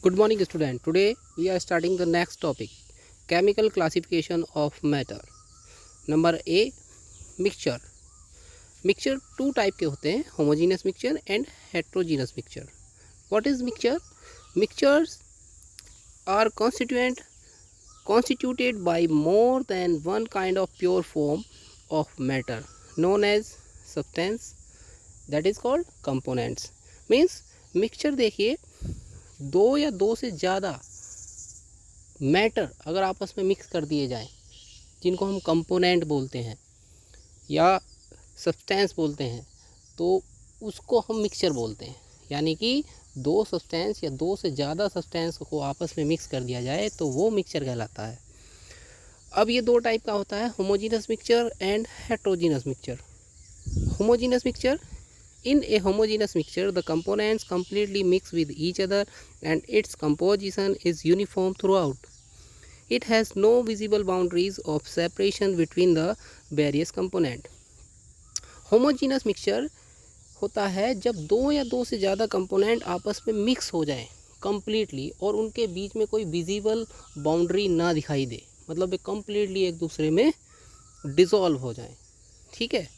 Good morning, student. Today we are starting the next topic, chemical classification of matter. Number A, mixture. Mixture two type के होते हैं, homogeneous mixture and heterogeneous mixture. What is mixture? Mixtures are constituted by more than one kind of pure form of matter known as substance, that is called components. Means mixture देखिए, दो या दो से ज़्यादा matter अगर आपस में mix कर दिए जाएं, जिनको हम कंपोनेंट बोलते हैं या सब्सटेंस बोलते हैं, तो उसको हम मिक्सचर बोलते हैं। यानी कि दो सब्सटेंस या दो से ज़्यादा सब्सटेंस को आपस में मिक्स कर दिया जाए तो वो मिक्सचर कहलाता है। अब ये दो टाइप का होता है, homogeneous mixture and heterogeneous mixture. Homogeneous mixture, in a homogeneous mixture the components completely mix with each other and its composition is uniform throughout. It has no visible boundaries of separation between the various component. homogeneous mixture होता है जब दो या दो से ज़्यादा component आपस में मिक्स हो जाएं कम्प्लीटली और उनके बीच में कोई विजिबल बाउंड्री ना दिखाई दे, मतलब वे कम्प्लीटली एक दूसरे में डिसॉल्व हो जाएं। ठीक है,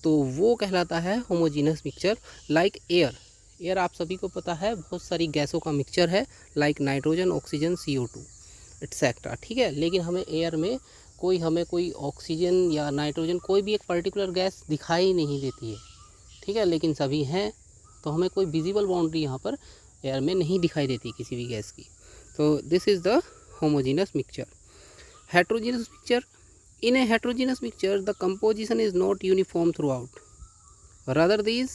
तो वो कहलाता है होमोजीनस मिक्सचर। लाइक एयर आप सभी को पता है बहुत सारी गैसों का मिक्सचर है, like nitrogen, oxygen, CO2 etcetera. ठीक है, लेकिन हमें एयर में हमें कोई ऑक्सीजन या नाइट्रोजन कोई भी एक पर्टिकुलर गैस दिखाई नहीं देती है। ठीक है, लेकिन सभी हैं, तो हमें कोई विजिबल बाउंड्री यहाँ पर एयर में नहीं दिखाई देती किसी भी गैस की। तो this is the homogeneous mixture. Heterogeneous mixture, in a heterogeneous mixture the composition is not uniform throughout, rather these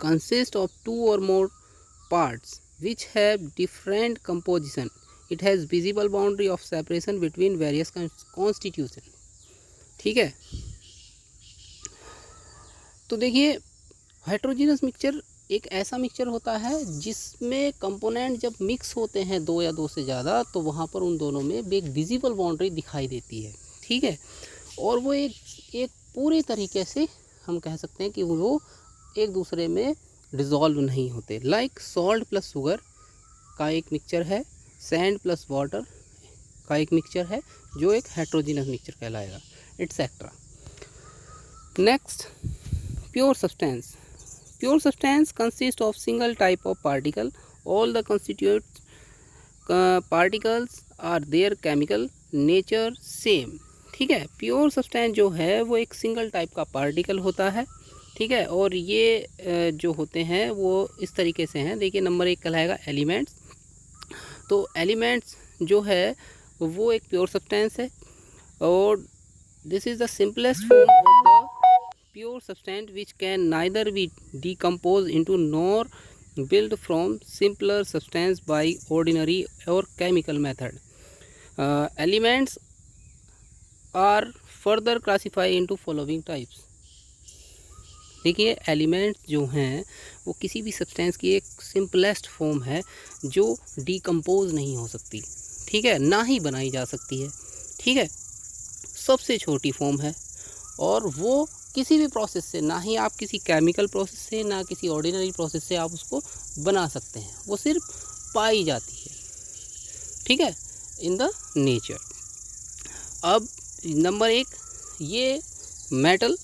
consist of two or more parts which have different composition. It has visible boundary of separation between various constitution. ठीक है, तो देखिए heterogeneous mixture एक ऐसा mixture होता है जिसमें component जब मिक्स होते हैं दो या दो से ज़्यादा, तो वहाँ पर उन दोनों में एक विजिबल बाउंड्री दिखाई देती है। ठीक है, और वो एक पूरे तरीके से हम कह सकते हैं कि वो एक दूसरे में डिज़ोल्व नहीं होते। लाइक सॉल्ट प्लस शुगर का एक मिक्सचर है, सैंड प्लस वाटर का एक मिक्सचर है, जो एक हेट्रोजीनस मिक्सचर कहलाएगा, etcetera. Next, pure substance. Pure substance consists of single type of particle. All the constituent particles are their chemical nature same. ठीक है, प्योर सब्सटेंस जो है वो एक सिंगल टाइप का पार्टिकल होता है। ठीक है, और ये जो होते हैं वो इस तरीके से हैं। देखिए, नंबर एक कहलाएगा एलिमेंट्स। तो एलिमेंट्स जो है वो एक प्योर सब्सटेंस है, और this is the simplest form of the pure substance which can neither be decomposed into nor built from simpler substance by ordinary or chemical method. Elements are further classified into following types. देखिए, elements जो हैं वो किसी भी substance की एक simplest form है जो डिकम्पोज नहीं हो सकती। ठीक है, ना ही बनाई जा सकती है। ठीक है, सबसे छोटी फॉर्म है, और वो किसी भी प्रोसेस से, ना ही आप किसी केमिकल प्रोसेस से, ना किसी ऑर्डिनरी प्रोसेस से आप उसको बना सकते हैं, वो सिर्फ पाई जाती है। ठीक है, इन द नेचर। अब नंबर एक, ये मेटल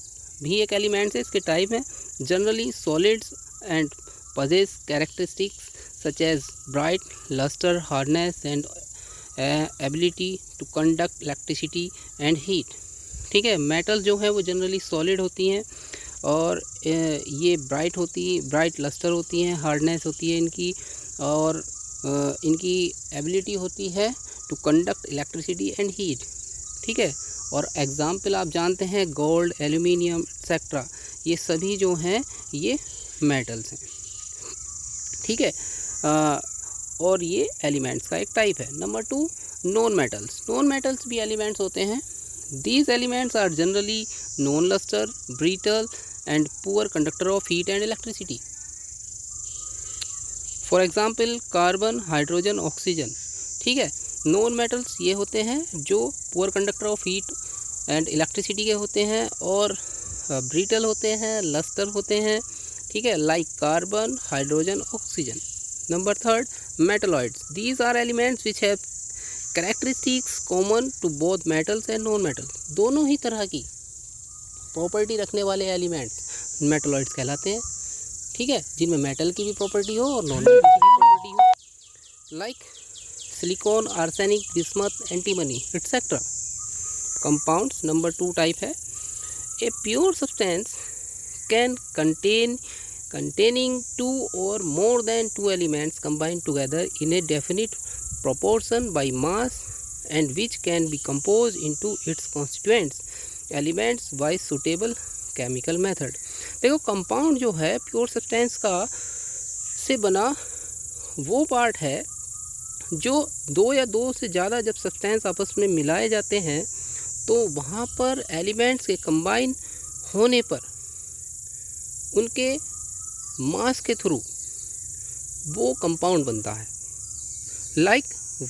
भी एक एलिमेंट है, इसके टाइप हैं generally solids and possess characteristics such as bright, lustre, hardness and ability to conduct electricity and heat. ठीक है, मेटल जो है वो जनरली सॉलिड होती हैं, और ये ब्राइट लस्टर होती हैं, हार्डनेस होती है इनकी, और इनकी एबिलिटी होती है to conduct electricity and heat. ठीक है, और एग्जाम्पल आप जानते हैं गोल्ड, एल्यूमिनियम एक्सेट्रा, ये सभी जो हैं ये मेटल्स हैं। ठीक है, और ये एलिमेंट्स का एक टाइप है। Number two, non metals. Non metals भी एलिमेंट्स होते हैं। These elements are generally non-luster, brittle and poor conductor of heat and electricity. For example, carbon, hydrogen, oxygen. ठीक है, नॉन मेटल्स ये होते हैं जो poor conductor of heat and electricity के होते हैं, और ब्रिटल होते हैं, लस्टर होते हैं। ठीक है, like carbon, hydrogen, oxygen. Number third, metalloids. These are elements which have characteristics common to both metals and non-metals. दोनों ही तरह की प्रॉपर्टी रखने वाले एलिमेंट्स मेटलॉइड्स कहलाते हैं, ठीक है, जिनमें मेटल की भी प्रॉपर्टी हो और नॉन मेटल की भी प्रॉपर्टी हो, like silicon, arsenic, bismuth, antimony etcetera. Compounds number 2 type है. A pure substance can containing two or more than two elements combined together in a definite proportion by mass and which can be composed into its constituents elements by suitable chemical method. देखो compound जो है pure substance का से बना वो part है जो दो या दो से ज़्यादा जब सब्सटेंस आपस में मिलाए जाते हैं तो वहाँ पर एलिमेंट्स के कंबाइन होने पर उनके मास के थ्रू वो कंपाउंड बनता है. Like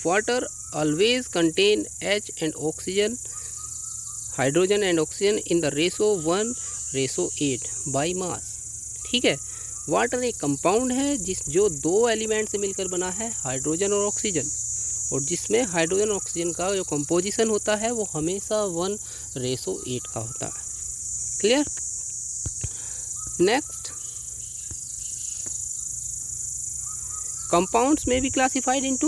water always contain H and oxygen, hydrogen and oxygen in the ratio 1:8 by mass. ठीक है, वाटर एक कंपाउंड है जो दो एलिमेंट से मिलकर बना है, हाइड्रोजन और ऑक्सीजन, और जिसमें हाइड्रोजन और ऑक्सीजन का जो कंपोजिशन होता है वो हमेशा 1:8 का होता है. Clear. Next, compounds may be classified into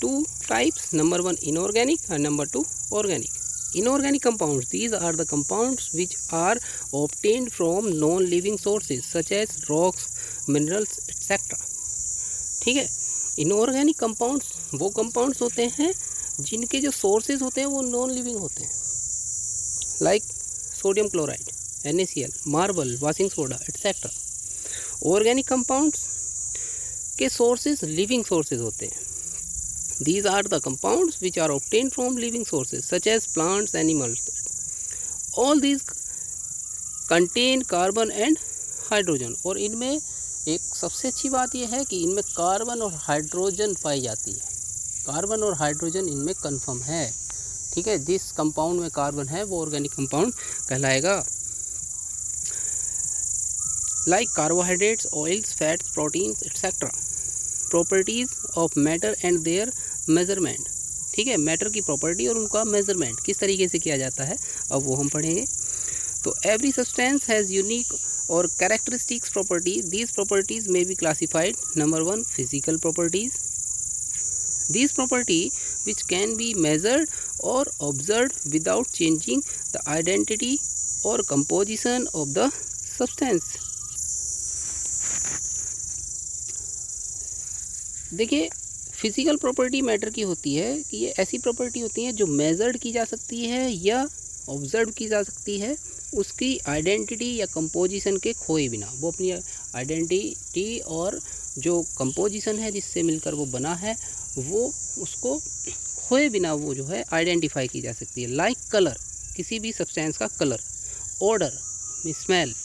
two types. Number 1 inorganic and number 2 organic. Inorganic compounds, these are the compounds which are obtained from non-living sources such as rocks, minerals etc. ठीक है, inorganic compounds वो compounds होते हैं जिनके जो sources होते हैं वो नॉन लिविंग होते हैं, like sodium chloride, NaCl, marble, washing soda etc. Organic compounds के सोर्सेज लिविंग सोर्सेज होते हैं. These are the compounds which are obtained from living sources such as plants, animals. All these contain carbon and hydrogen. और इनमें एक सबसे अच्छी बात यह है कि इनमें कार्बन और हाइड्रोजन पाई जाती है. कार्बन और हाइड्रोजन इनमें कन्फर्म है. ठीक है, जिस कंपाउंड में कार्बन है वो ऑर्गेनिक कंपाउंड कहलाएगा. Like carbohydrates, oils, fats, proteins etcetera. Properties of matter and there measurement. ठीक है, मैटर की प्रॉपर्टी और उनका मेजरमेंट किस तरीके से किया जाता है अब वो हम पढ़ेंगे. तो every substance has unique or characteristics property. These properties may be classified. Number 1 physical properties. These property which can be measured or observed without changing the identity or composition of the substance. देखिए, physical property matter की होती है कि ये ऐसी property होती है जो मेजर्ड की जा सकती है या ऑब्जर्व की जा सकती है उसकी आइडेंटिटी या कंपोजिशन के खोए बिना. वो अपनी आइडेंटिटी और जो कंपोजिशन है जिससे मिलकर वो बना है वो उसको खोए बिना वो जो है आइडेंटिफाई की जा सकती है. लाइक कलर, किसी भी सब्सटेंस का colour, order, smell,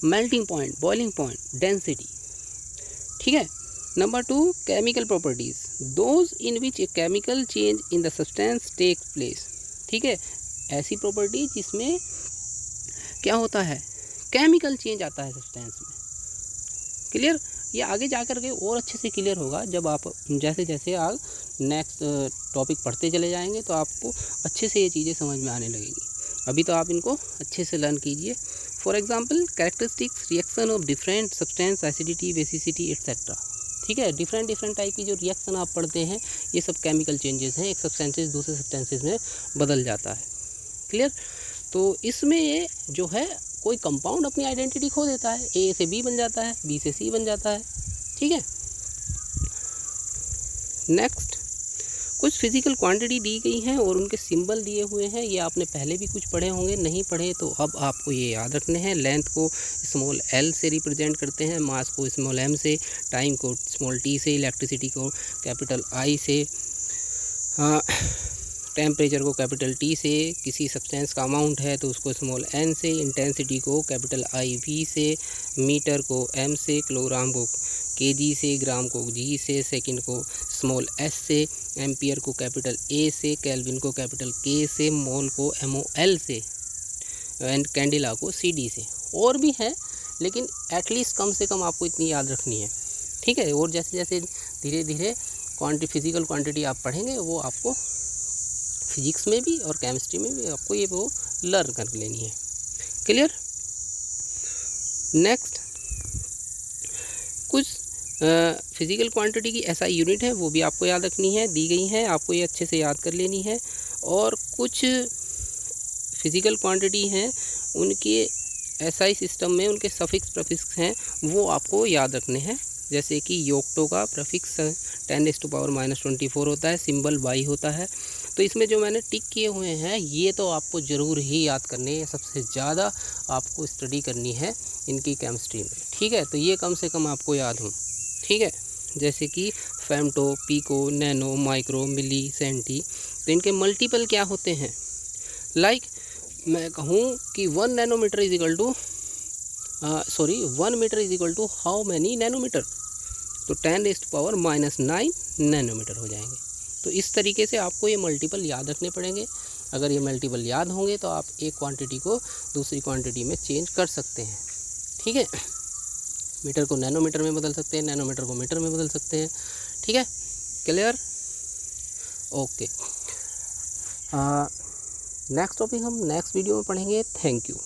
melting point, boiling point, density. ठीक है. Number 2 chemical properties, those in which a chemical change in the substance takes place. ठीक है, ऐसी प्रॉपर्टी जिसमें क्या होता है, केमिकल चेंज आता है सब्सटेंस में. क्लियर. ये आगे जाकर के और अच्छे से क्लियर होगा जब आप जैसे जैसे आप नेक्स्ट टॉपिक पढ़ते चले जाएंगे तो आपको अच्छे से ये चीज़ें समझ में आने लगेंगी. अभी तो आप इनको अच्छे से लर्न कीजिए. For example, characteristics reaction of different substance, acidity, basicity etcetera. ठीक है, डिफरेंट टाइप की जो रिएक्शन आप पढ़ते हैं ये सब केमिकल चेंजेस हैं. एक सब्सटेंसेस दूसरे सब्सटेंसेस में बदल जाता है. क्लियर. तो इसमें ये जो है कोई कंपाउंड अपनी आइडेंटिटी खो देता है. ए से बी बन जाता है, बी से सी बन जाता है. ठीक है. नेक्स्ट, कुछ फिजिकल क्वांटिटी दी गई हैं और उनके सिंबल दिए हुए हैं. ये आपने पहले भी कुछ पढ़े होंगे, नहीं पढ़े तो अब आपको ये याद रखने हैं. लेंथ को स्मॉल l से रिप्रेजेंट करते हैं, मास को स्मॉल m से, टाइम को स्मॉल t से, इलेक्ट्रिसिटी को कैपिटल I से, टेम्परेचर को कैपिटल T से, किसी सब्सटेंस का अमाउंट है तो उसको स्मॉल n से, इंटेंसिटी को कैपिटल IV से, मीटर को m से, किलोग्राम को kg से, ग्राम को g से, सेकंड को स्मॉल s से, एम्पियर को कैपिटल A से, केल्विन को कैपिटल K से, मोल को MOL से, एंड कैंडिला को CD से. और भी है लेकिन एटलीस्ट कम से कम आपको इतनी याद रखनी है. ठीक है। और जैसे जैसे धीरे धीरे फिज़िकल क्वांटिटी आप पढ़ेंगे वो आपको फिजिक्स में भी और केमिस्ट्री में भी आपको ये वो लर्न कर लेनी है। क्लियर। नेक्स्ट कुछ फिज़िकल क्वांटिटी की ऐसा यूनिट है वो भी आपको याद रखनी है, दी गई है, आपको ये अच्छे से याद कर लेनी है। और कुछ फिज़िकल क्वांटिटी हैं उनके एसआई सिस्टम में उनके सफिक्स प्रीफिक्स हैं वो आपको याद रखने हैं। जैसे कि योक्टो का प्रीफिक्स 10⁻⁻24 होता है, सिंबल बाई होता है। तो इसमें जो मैंने टिक किए हुए हैं ये तो आपको ज़रूर ही याद करने हैं, सबसे ज़्यादा आपको स्टडी करनी है इनकी केमिस्ट्री में, ठीक है। तो ये कम से कम आपको याद हो, ठीक है। जैसे कि फेमटो, पिको, नैनो, माइक्रो, मिली, सेंटी, तो इनके मल्टीपल क्या होते हैं। लाइक मैं कहूँ कि 1 nanometre is equal to 1 metre is equal to how many nanometre, तो 10⁻⁻9 नैनोमीटर हो जाएंगे। तो इस तरीके से आपको ये मल्टीपल याद रखने पड़ेंगे। अगर ये मल्टीपल याद होंगे तो आप एक क्वांटिटी को दूसरी क्वांटिटी में चेंज कर सकते हैं, ठीक है। मीटर को नैनोमीटर में बदल सकते हैं, नैनोमीटर को मीटर में बदल सकते हैं, ठीक है। क्लियर। ओके, नेक्स्ट टॉपिक हम नेक्स्ट वीडियो में पढ़ेंगे। Thank you.